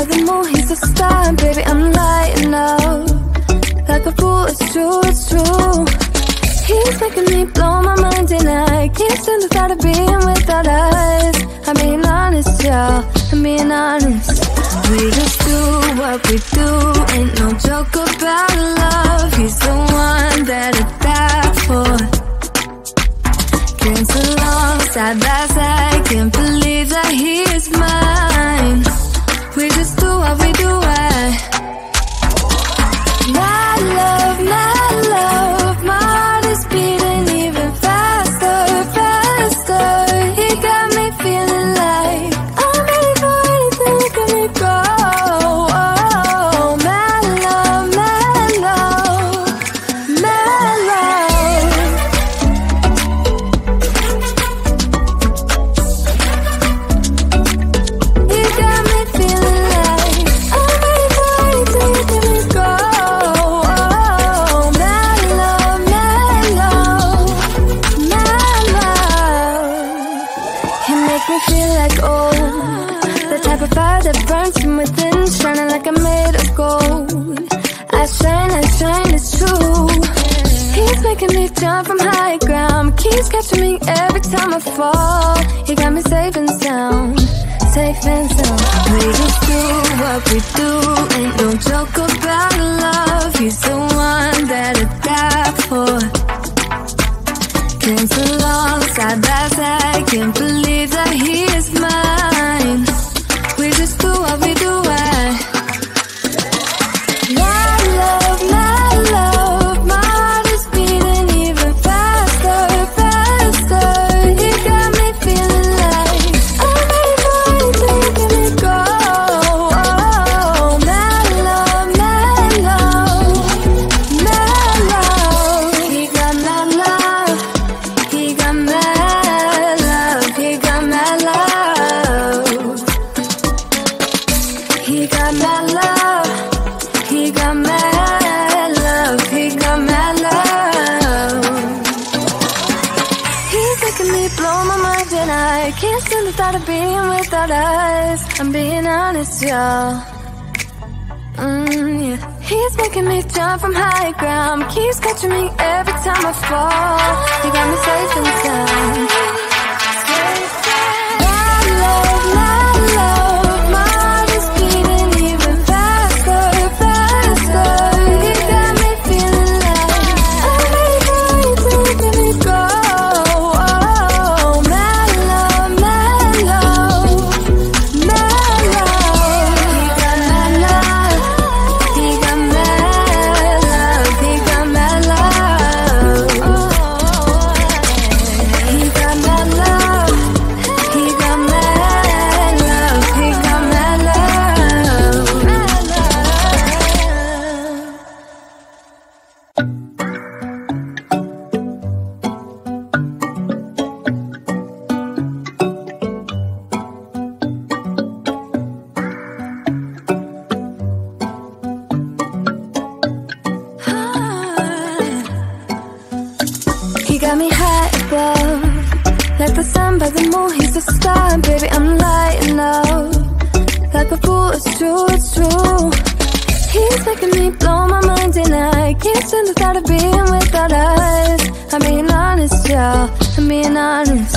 the moon, he's a star, and baby, I'm lighting up like a fool, it's true, it's true. He's making me blow my mind, and I can't stand the thought of being without us. I'm being honest, y'all, I'm being honest. We just do what we do, ain't no joke about love. He's the one that I die for. Can't so long, side by side, can't believe that he is mine. We just do what we do, my love, my heart is beating even faster, faster. He got me feeling like I'm ready for anything to get me go. Oh, my love, my love, my love. He got me feeling like I'm ready for anything to get me go. Me feel like, oh, the type of fire that burns from within, shining like I'm made of gold. I shine, it's true. He's making me jump from high ground, keeps catching me every time I fall. He got me safe and sound, safe and sound. We just do what we do, ain't no joke about love. He's the one that I die for. Came so long, side by side, can't believe that he is mine. We just do what we do, my love, my heart is beating even faster, faster. He got me feeling like I'm ready for anything to get me go. Oh, my love, my love, my love. He got my love. He got my love, he got my love. He got my love, he got my love, he got my love. He's making me blow my mind, and I can't stand the thought of being without us. I'm being honest, y'all. Yeah. He's making me jump from high ground, keeps catching me every time I fall. He got me safe and sound. My love, my heart is beating even faster, faster. He got me feeling like I'm ready for anything to get me go. Oh, my love, my love, my love. He got my love. He got my love, he got my love. He got my love, he got my love, he got my love. He got me high above, like the sun by the moon, he's a star, and baby, I'm lighting up like a fool, it's true, it's true. He's making me blow my mind, and I can't stand the thought of being without us. I'm being honest, y'all, I'm being honest.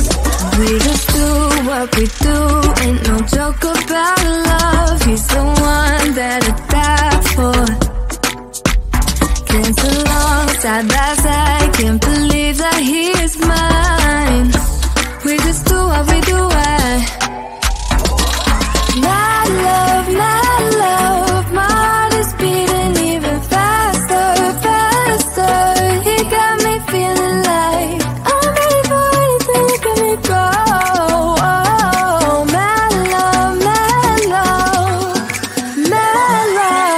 We just do what we do, ain't no joke about love. He's the one that I die for. Came so long, side by side, can't believe that he is mine. We just do what we do, my love, my heart is beating even faster, faster. He got me feeling like I'm ready for anything to get me go. Oh, my love, my love, my love.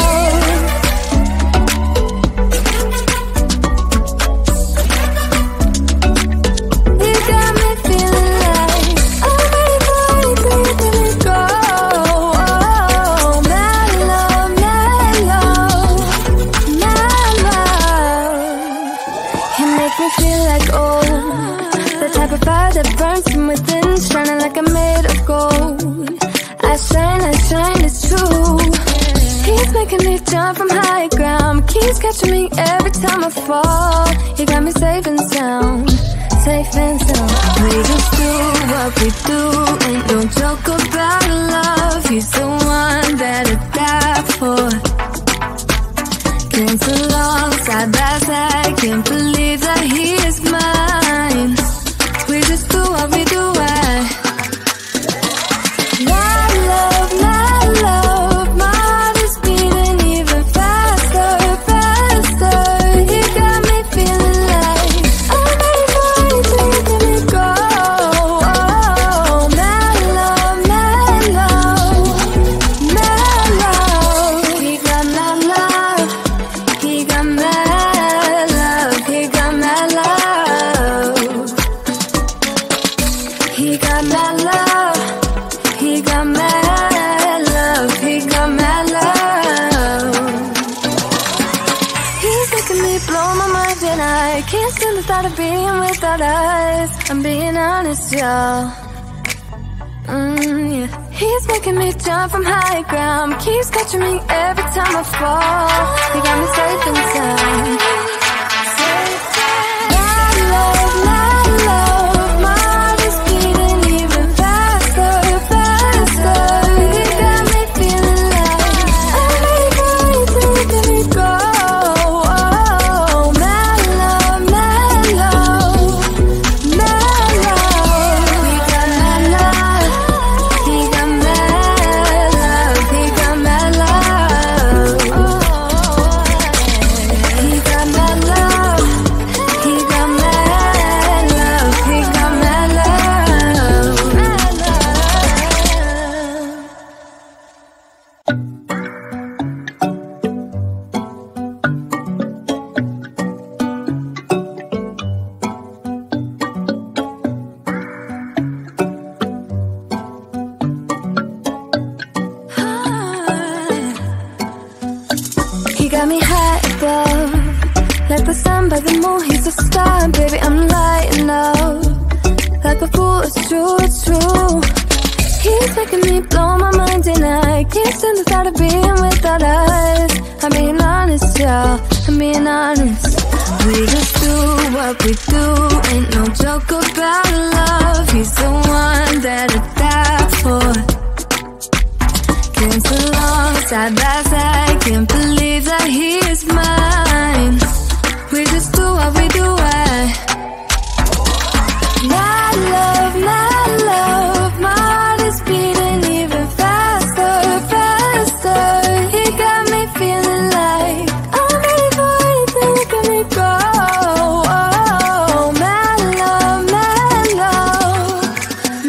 making me jump from high ground, keeps catching me every time I fall. He got me safe and sound, safe and sound. We just do what we do, ain't no joke about love. He's the one that I die for. Been so long, side by side, can't believe that he is mine. We just do what we do, of being without us. I'm being honest, y'all. Yeah. He's making me jump from high ground, keeps catching me every time I fall. He got me safe and sound. Got me high above, like the sun by the moon, he's a star. Baby, I'm lighting up, like a fool, it's true, it's true. He's making me blow my mind and I can't stand the thought of being without us. I'm being honest, y'all, I'm being honest. We just do what we do, ain't no joke about love. He's the one that I die for. Been so long, side by side, can't believe that he is mine. We just do what we do, my love, my heart is beating even faster, faster. He got me feeling like I'm ready for anything that can make go. Oh, my love, my love,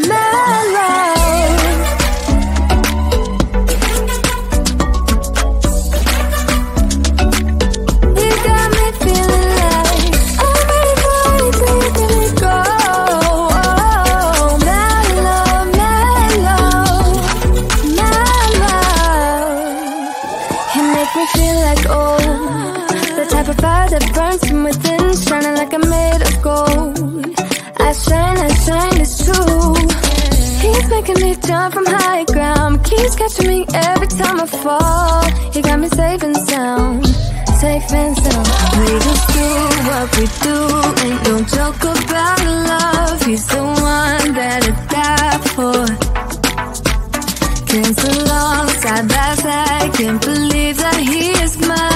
my love. He got me feeling like I'm ready for anything that can make go. Oh, my love, my love, my love. He make me feel like old, the type of fire that burns from within, shining like I'm made of gold. I shine, it's true. He's making me jump from high ground, keeps catching me every time I fall. He got me safe and sound, safe and sound. We just do what we do, ain't no joke about love. He's the one that I die for. Been so long, side by side, can't believe that he is mine.